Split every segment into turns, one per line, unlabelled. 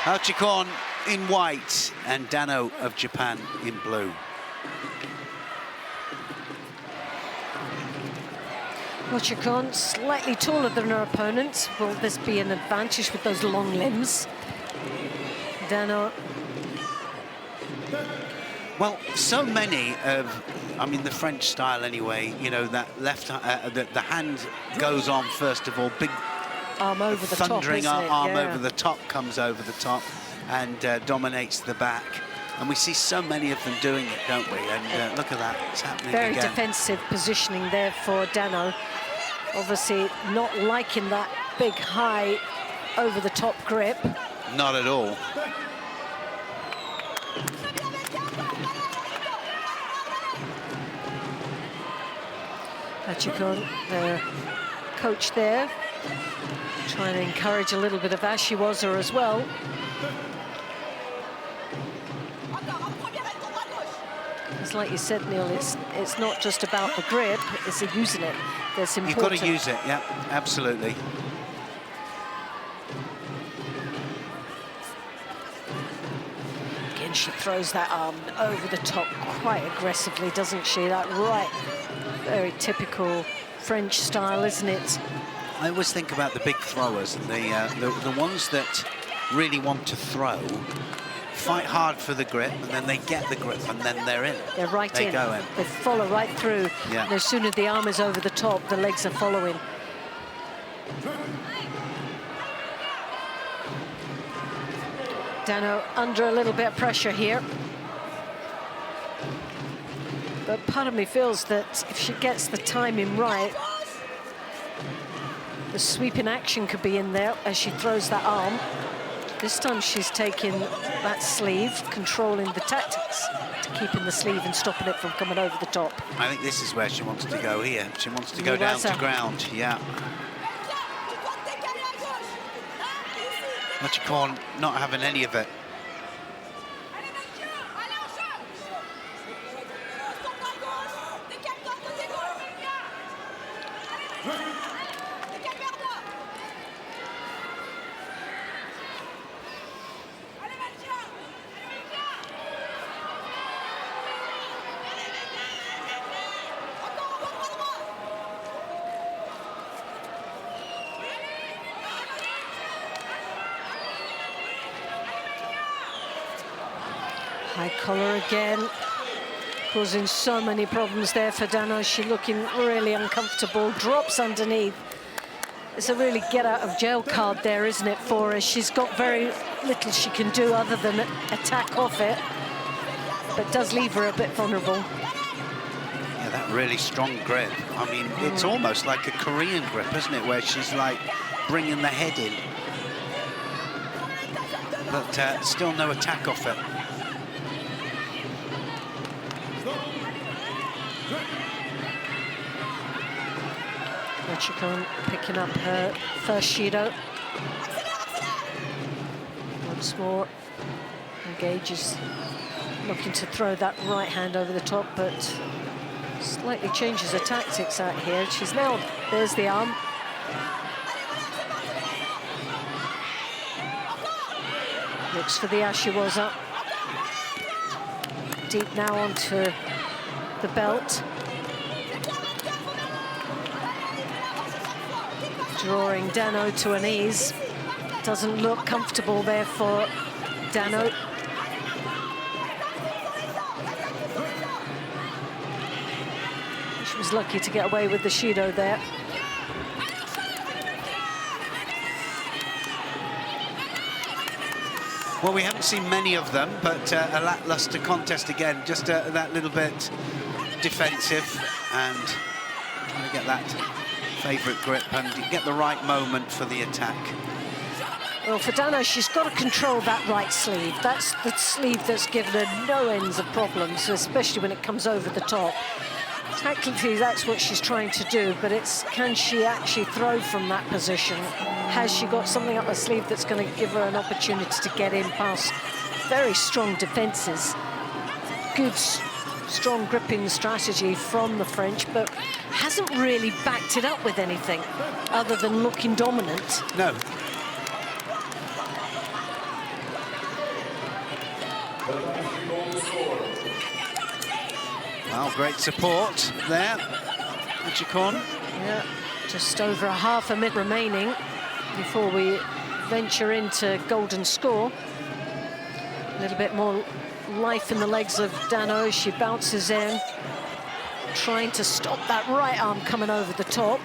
Hachikon in white and Dano of Japan in blue.
Hachikon slightly taller than her opponent. Will this be an advantage with those long limbs? Dano.
Well, so many of, I mean, the French style anyway, you know, that left, the hand goes on first of all, big
arm over the top,
thundering
isn't it?
arm
Yeah.
over the top, comes over the top and dominates the back. And we see so many of them doing it, don't we? And look at that, it's happening
Very
again.
defensive positioning there for Dano. Obviously not liking that big, high, over-the-top grip.
Not at all.
Hachikon, the coach there, trying to encourage a little bit of Ashiwaza as well. It's like you said, Neil, it's not just about the grip, it's using it that's important.
You've got to use it, yeah, absolutely.
Again, she throws that arm over the top quite aggressively, doesn't she? That right, very typical French style, isn't it?
I always think about the big throwers, the ones that really want to throw, fight hard for the grip, and then they get the grip, and then they're in.
They're right in.
They go in.
They follow right through.
Yeah.
No sooner the arm is over the top, the legs are following. Dano under a little bit of pressure here. But part of me feels that if she gets the timing right, the sweeping action could be in there as she throws that arm. This time she's taking that sleeve, controlling the tactics to keeping the sleeve and stopping it from coming over the top.
I think this is where she wants to go here. She wants to go down to ground, yeah. Hachikon not having any of it.
High collar again, causing so many problems there for Dano. She's looking really uncomfortable, drops underneath. It's a really get out of jail card there, isn't it, for her? She's got very little she can do other than attack off it, but does leave her a bit vulnerable.
Yeah, that really strong grip. I mean, it's almost like a Korean grip, isn't it, where she's like bringing the head in. But still no attack off it.
Hachikon picking up her first Judo. Once more, engages, looking to throw that right hand over the top, but slightly changes her tactics out here. She's now, there's the arm. Looks for the Ashiwaza. Deep now onto the belt. Drawing Dano to an ease. Doesn't look comfortable there for Dano. She was lucky to get away with the Judo there.
Well, we haven't seen many of them, but a lackluster contest again. Just that little bit defensive and trying to get that favourite grip and get the right moment for the attack.
Well, for Dano, she's got to control that right sleeve. That's the sleeve that's given her no ends of problems, especially when it comes over the top. Tactically, that's what she's trying to do, but it's can she actually throw from that position? Has she got something up her sleeve that's going to give her an opportunity to get in past very strong defences? Good, strong gripping strategy from the French, but hasn't really backed it up with anything other than looking dominant.
No. Well, great support there, Achikon.
Yeah, just over a half a minute remaining before we venture into golden score. A little bit more life in the legs of Dano. She bounces in, trying to stop that right arm coming over the top.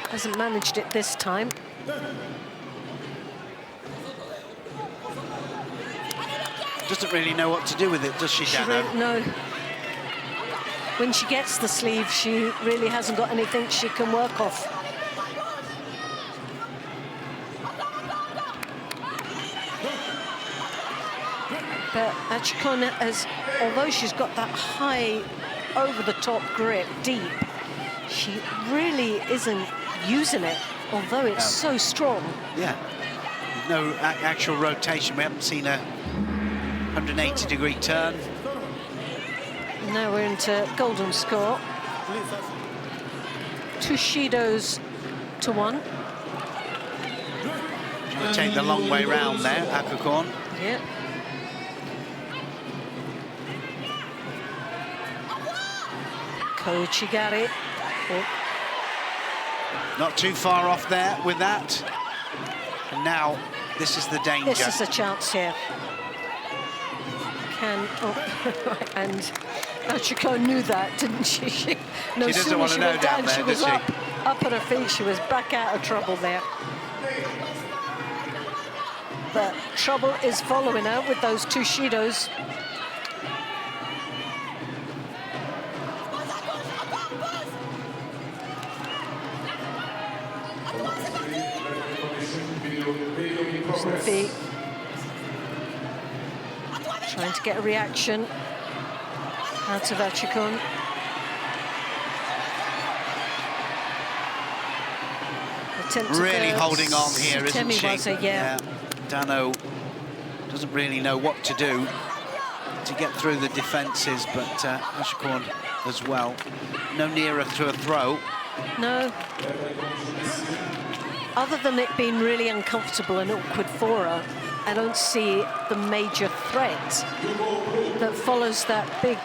Hasn't managed it this time.
Doesn't really know what to do with it, does she, Dano?
No. When she gets the sleeve, she really hasn't got anything she can work off. But Achikon has, although she's got that high, over-the-top grip, deep, she really isn't using it, although it's so strong.
Yeah. No actual rotation. We haven't seen a 180-degree turn.
Now we're into golden score. 2 Shidos to 1.
Trying to take the long way round there, Achikon.
Yeah. Kochigari. Oh.
Not too far off there with that. And now, this is the danger.
This is a chance here. And Achikon knew that, didn't she? No
she doesn't
sooner
want to
she
know
went
down
down,
there,
she was
does she?
up at her feet, she was back out of trouble there. But trouble is following her with those 2 Shidos. Using the feet. Trying to get a reaction out of Achikon.
Really holding on here, isn't she?
Yeah.
Dano doesn't really know what to do to get through the defences, but Achikon as well. No nearer to a throw.
No. Other than it being really uncomfortable and awkward for her, I don't see the major threat that follows that big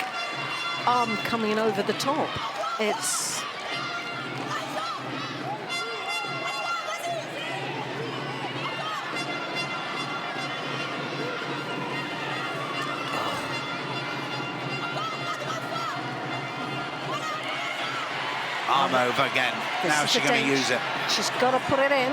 arm coming over the top. It's...
Arm over again. Now she's going to use it.
She's got to put it in.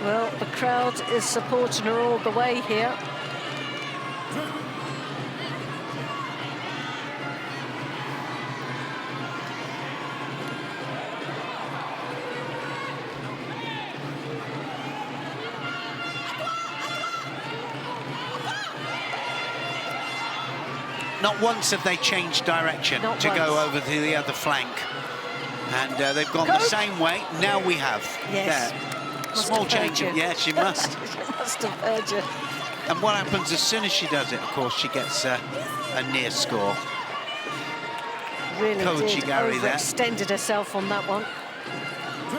Well, the crowd is supporting her all the way here.
Not once have they changed direction to go over to the other flank. And they've gone the same way. Now we have.
Yes.
There. Small change. Yeah, she must.
She must have heard you.
And what happens as soon as she does it, of course, she gets a near score.
Really
Kochigari there.
Overextended herself on that one.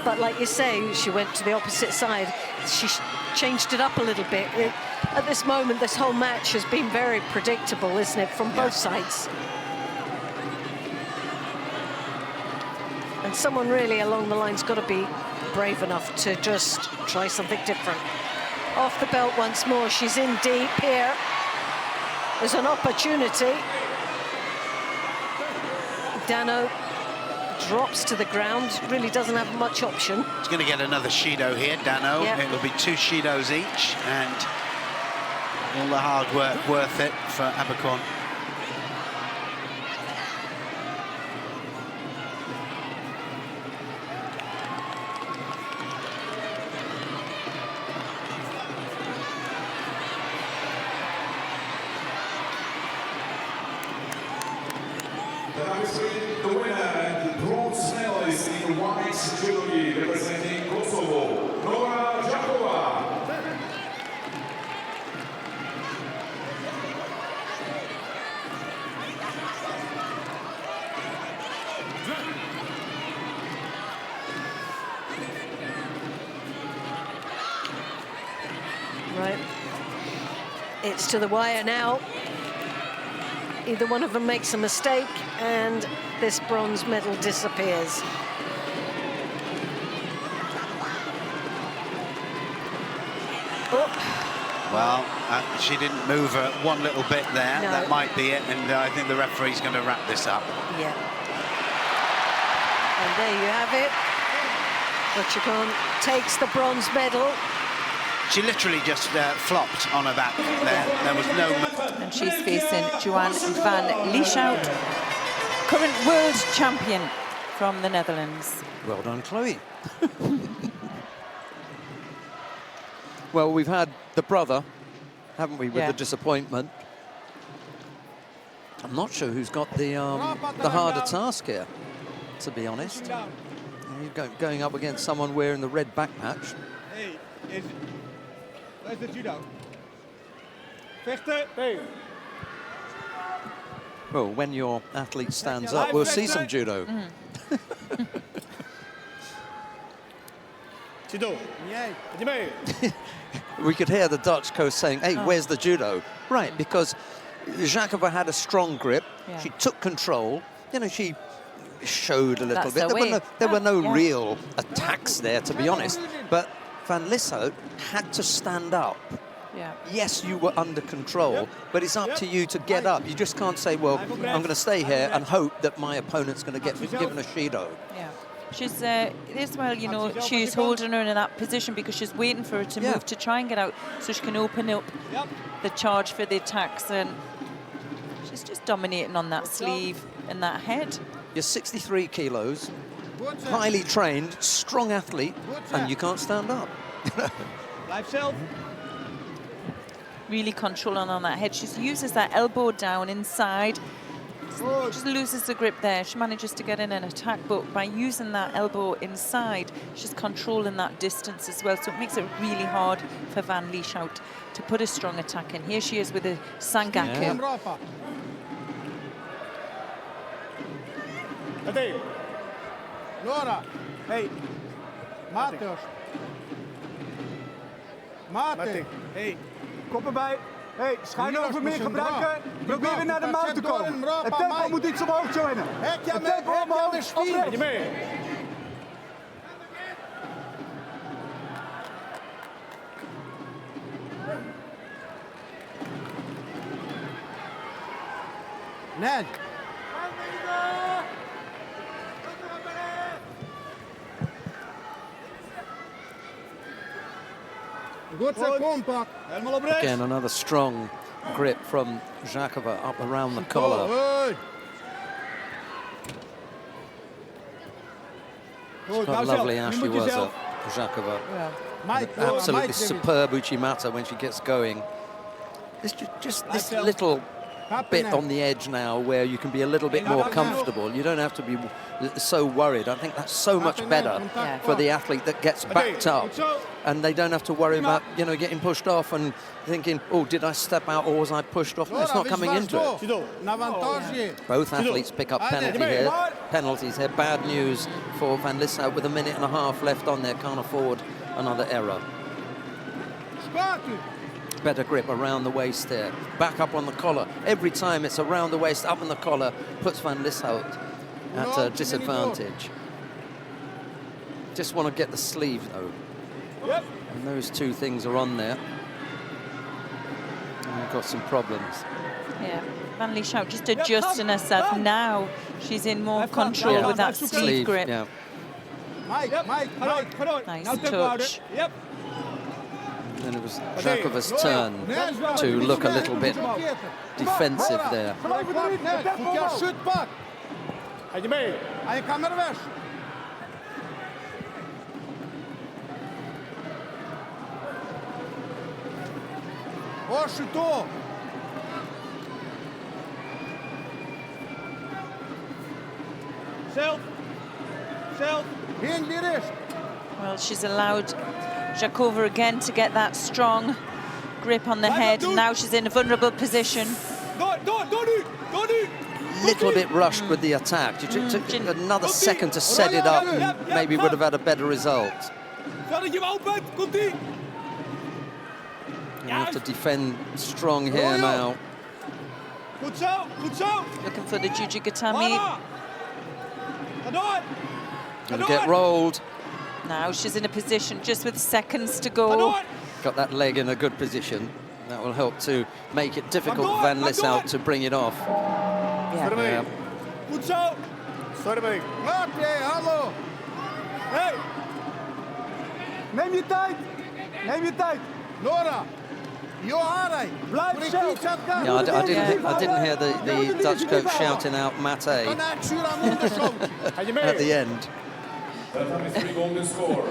But like you say, she went to the opposite side. She changed it up a little bit. At this moment, this whole match has been very predictable, isn't it, from both sides? And someone really along the line's got to be brave enough to just try something different. Off the belt once more, she's in deep here. There's an opportunity. Dano drops to the ground, really doesn't have much option.
He's going to get another Shido here, Dano.
Yep.
It will be 2 Shidos each, and all the hard work worth it for Achikon.
The winner and the bronze medalist in the white judo representing Kosovo, Nora Jakova.
Right. It's to the wire now. Either one of them makes a mistake and this bronze medal disappears. Oh.
Well, she didn't move her one little bit there.
No.
That might be it, and I think the referee's going to wrap this up.
Yeah. And there you have it. Butchercon takes the bronze medal.
She literally just flopped on her back there. There was no...
And she's facing Joanne van Lieshout, current world champion from the Netherlands.
Well done, Chloe. Well, we've had the brother, haven't we, with the disappointment. I'm not sure who's got the harder task here, to be honest. You're going up against someone wearing the red back patch.
Hey, where's the judo? Vechten! Hey.
Well, when your athlete stands up, we'll see some judo.
Judo.
We could hear the Dutch coach saying, hey, where's the judo? Right, because Žáková had a strong grip.
Yeah.
She took control. You know, she showed a little
That's
bit. There were no
Yeah.
real attacks there, to be honest. But Van Lieshout had to stand up.
Yeah.
Yes, you were under control, but it's up to you to get up. You just can't say, well, I'm going to stay here and hope that my opponent's going to get given a Shido.
Yeah. She's as well, you know, she's holding her in that position because she's waiting for her to move to try and get out so she can open up the charge for the attacks, and she's just dominating on that sleeve and that head.
You're 63 kilos, highly trained, strong athlete, and you can't stand up.
Blijf zelf.
Really controlling on that head. She uses that elbow down inside. Just loses the grip there. She manages to get in an attack, but by using that elbow inside, she's controlling that distance as well. So it makes it really hard for Van Lieshout to put a strong attack in. Here she is with a Sangaku.
Hey, Laura. Hey, Maarten. Maarten. Hey, kop erbij. Hey, schuin over meer gebruiken. Probeer weer naar de mouw te komen. Het tempo moet iets omhoog joinen. Het tempo omhoog. Oprecht. Nee. Goed zo, compact. Helemaal op rechts.
Again, another strong grip from Žáková up around the collar. Quite lovely how she was at Žáková. Absolutely superb Uchimata when she gets going. It's just this little bit on the edge now where you can be a little bit more comfortable. You don't have to be so worried. I think that's so much better for the athlete that gets backed up, and they don't have to worry about, you know, getting pushed off and thinking, oh, did I step out or was I pushed off? No, it's not coming into it. Both athletes pick up penalties here. Bad news for Van Lieshout with 1.5 minutes left on there. Can't afford another error. Better grip around the waist there. Back up on the collar. Every time it's around the waist, up on the collar, puts Van Lieshout at a disadvantage. Just want to get the sleeve, though. And those two things are on there. And we've got some problems.
Yeah, Van Lieshout just adjusting herself now. She's in more control with that sleeve grip.
Yeah.
Nice touch.
And it was Žáková's turn to look a little bit defensive there.
Well, she's allowed Žáková again to get that strong grip on the head. Now she's in a vulnerable position.
Little bit rushed with the attack. It took another second to set it up and maybe would have had a better result. You have to defend strong here now.
Goed zo, goed zo.
Looking for the Jujigatami.
Gonna get rolled.
Now she's in a position just with seconds to go.
Got that leg in a good position. That will help to make it difficult for Van Lishout to bring it off.
Yeah.
Goed zo. Sorry. Hallo. Hey. Neem je tijd. Neem je tijd. Nora. Blijf zelf.
Yeah, I didn't hear the Dutch coach shouting out Mate at the end.
That time is 3 golden score.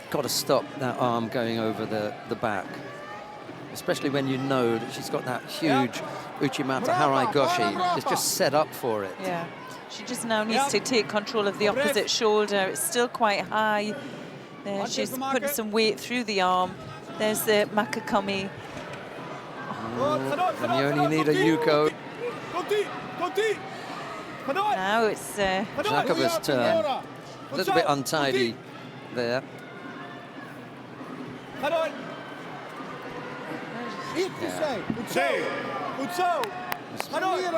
Got to stop that arm going over the back, especially when you know that she's got that huge Uchimata Harai Goshi. It's just set up for it.
Yeah. She just now needs to take control of the opposite shoulder. It's still quite high. There, she's putting some weight through the arm. There's the Makakami.
And you only need a Yuko.
Now it's
Žakova's turn. A little bit untidy there.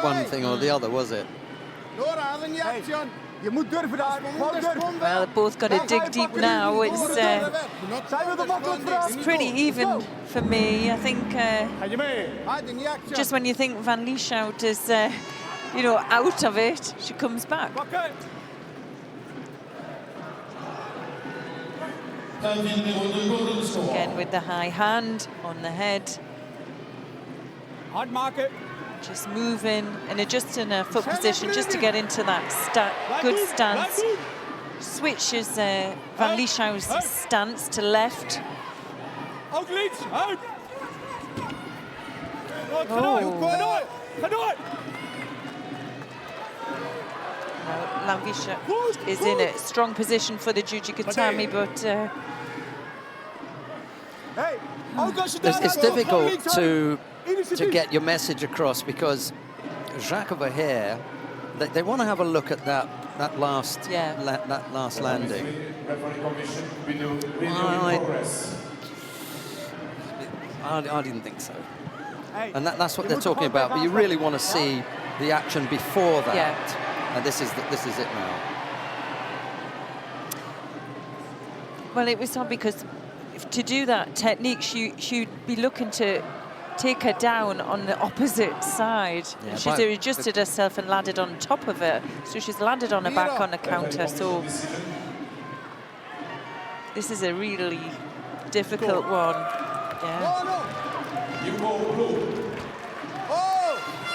One thing or the other, was it?
Well, they've both got to dig deep now. It's pretty even for me. I think just when you think Van Lishout is, you know, out of it, she comes back. Again with the high hand on the head. Just moving and adjusting her foot position just to get into that good stance. Switches Van Lishout's stance to left. Van Lishout is in a strong position for the Jujigatami, but
it's difficult to get your message across because Žakova here, they want to have a look at that last landing. I didn't think so, and that's what they're talking about. But you really want to see the action before that, and this is it now.
Well, it was hard because to do that technique, she'd be looking to take her down on the opposite side. Yeah, she's adjusted herself and landed on top of her. So she's landed on her back on a counter. So this is a really difficult one. Yeah.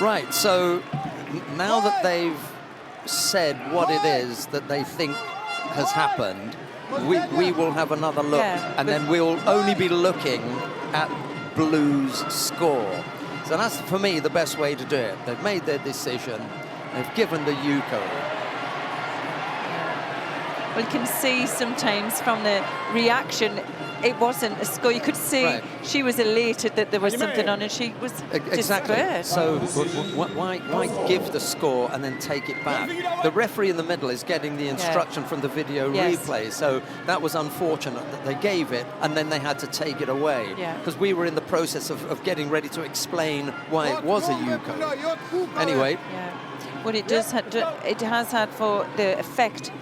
Right, so now that they've said what it is that they think has happened, we will have another look, and then we'll only be looking at Blue's score. So that's, for me, the best way to do it. They've made their decision. They've given the Yuko.
Well, you can see sometimes from the reaction, it wasn't a score. You could see she was elated that there was something on, and she was desperate.
So why give the score and then take it back? The referee in the middle is getting the instruction from the video replay. So that was unfortunate that they gave it and then they had to take it away. Because we were in the process of getting ready to explain why it was a Yuko. Anyway.
What it does, it has had for the effect,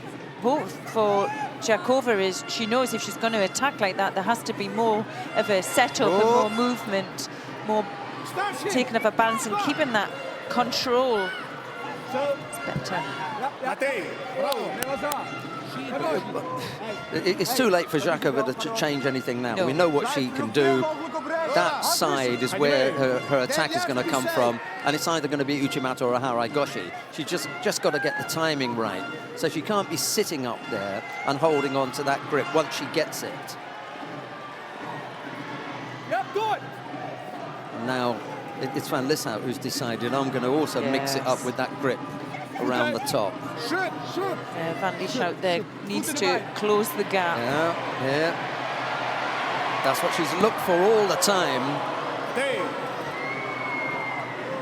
both for Žakova, is she knows if she's going to attack like that, there has to be more of a setup and more movement, more taking of a balance and keeping that control. It's better.
It's too late for Žakova to change anything now. We know what she can do. That side is where her attack is going to come from, and it's either going to be Uchimata or a Harai Goshi. She's just got to get the timing right. So she can't be sitting up there and holding on to that grip once she gets it. Now it's Van Lishout who's decided, I'm going to also mix it up with that grip around the top.
Van Lishout there needs to close the gap.
Yeah. That's what she's looked for all the time.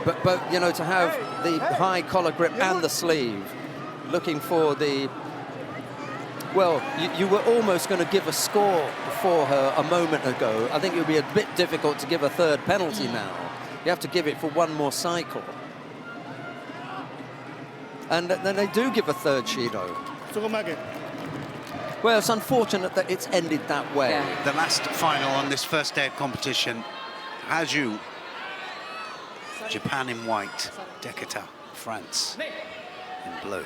But you know, to have the high collar grip and the sleeve, looking for the... Well, you were almost going to give a score for her a moment ago. I think it would be a bit difficult to give a third penalty now. You have to give it for one more cycle. And then they do give a third Shido. Well, it's unfortunate that it's ended that way.
Yeah.
The last final on this first day of competition, Haju, Japan in white, Dekata, France in blue.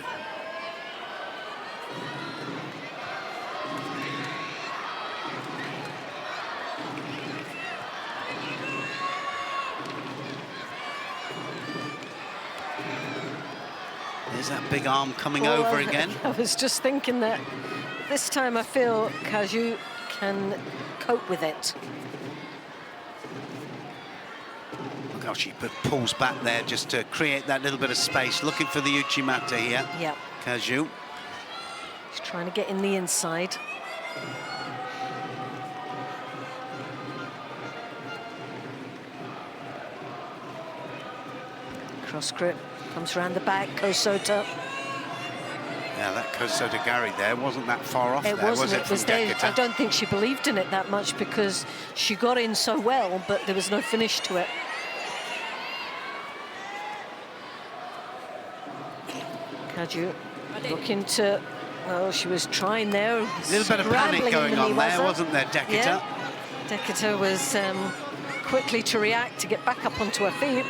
There's that big arm coming over again.
I was just thinking that this time I feel Kaju can cope with it.
Look how she pulls back there just to create that little bit of space, looking for the Uchimata here.
Yep.
Kaju.
She's trying to get in the inside. Cross grip, comes around the back, Kosota.
Yeah, that Kosota Gari there wasn't that far off
It
there,
wasn't,
was it,
it was
from
there.
Dekata?
I don't think she believed in it that much because she got in so well, but there was no finish to it. Kaju looking to, well, she was trying there.
A little bit of panic going on there, wasn't there, Dekata?
Yeah. Dekata was quickly to react to get back up onto her feet.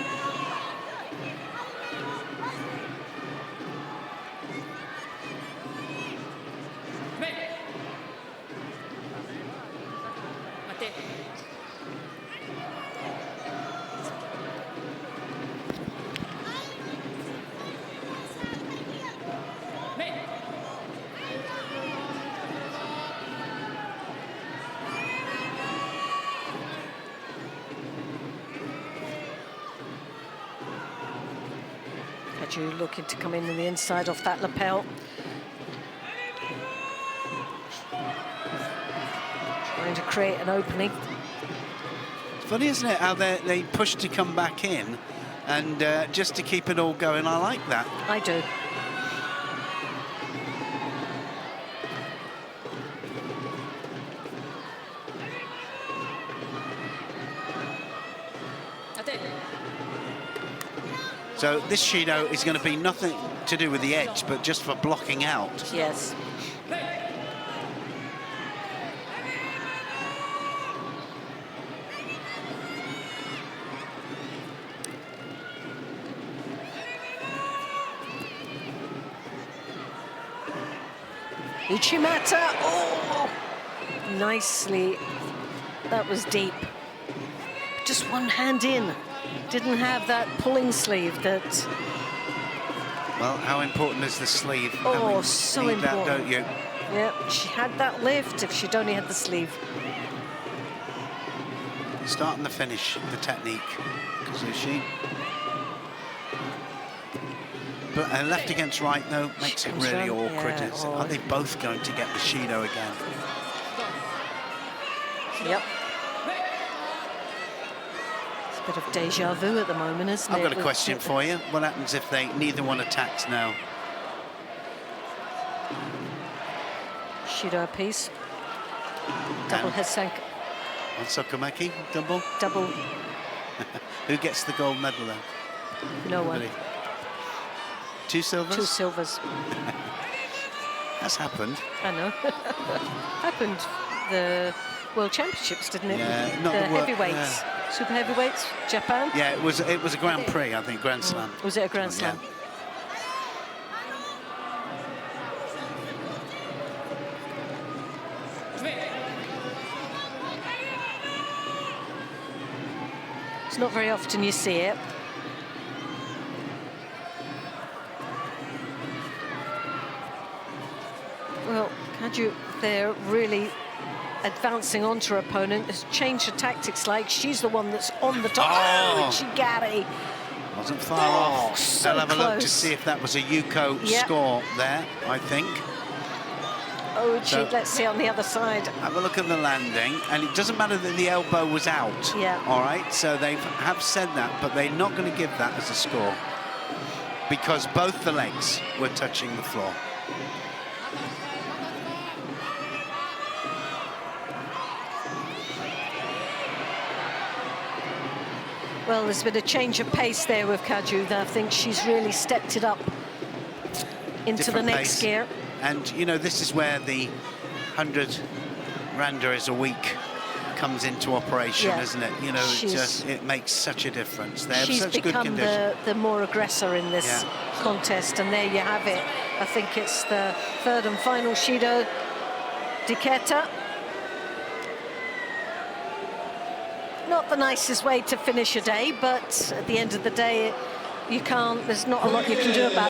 Kaju looking to come in on the inside off that lapel. Trying to create an opening.
It's funny, isn't it, how they push to come back in and just to keep it all going. I like that.
I do.
So this Shido is going to be nothing to do with the edge, but just for blocking out.
Yes. Uchimata, oh, nicely. That was deep. Just one hand in. Didn't have that pulling sleeve that...
Well, how important is the sleeve?
Oh, so
need that,
important.
don't you?
Yeah, she had that lift if she'd only had the sleeve.
Start and the finish, the technique. Kazushi. But left against right, though, makes it really awkward.
Yeah,
Are they both going to get the Shido again?
Yep. It's a bit of deja vu at the moment, isn't it?
I've got a question for you. What happens if neither one attacks now?
Shido piece. Double head sank.
On Sokomaki, double?
Double.
Who gets the gold medal then?
No one.
Really? 2 silvers?
2 silvers.
That's happened.
I know. Happened the World Championships, didn't it?
Yeah, not
the
the
heavyweights.
Yeah.
Super heavyweights, Japan.
Yeah, it was a Grand Prix, I think, Grand Slam.
Was it a Grand Slam?
Yeah.
It's not very often you see it. Well, Kaju, they're really advancing onto her opponent, has changed her tactics like she's the one that's on the top.
Oh!
Chigari.
Wasn't far off.
So
They'll have a look to
close.
see if that was a Yuko score there, I think.
Oh,
So-
let's see on the other side.
Have a look at the landing, and it doesn't matter that the elbow was out.
Yeah.
All right, so they have said that, but they're not going to give that as a score because both the legs were touching the floor.
Well, there's been a change of pace there with Kaju. I think she's really stepped it up into
Different
the next
pace.
gear.
And, you know, this is where the 100 randers a week comes into operation,
Yeah.
isn't it? You know, it makes such a difference. They have
She's
such good
become
condition.
the more aggressor in this
Yeah.
contest, and there you have it. I think it's the third and final Shido Diketa. Not the nicest way to finish a day, but at the end of the day, there's not a lot you can do about it.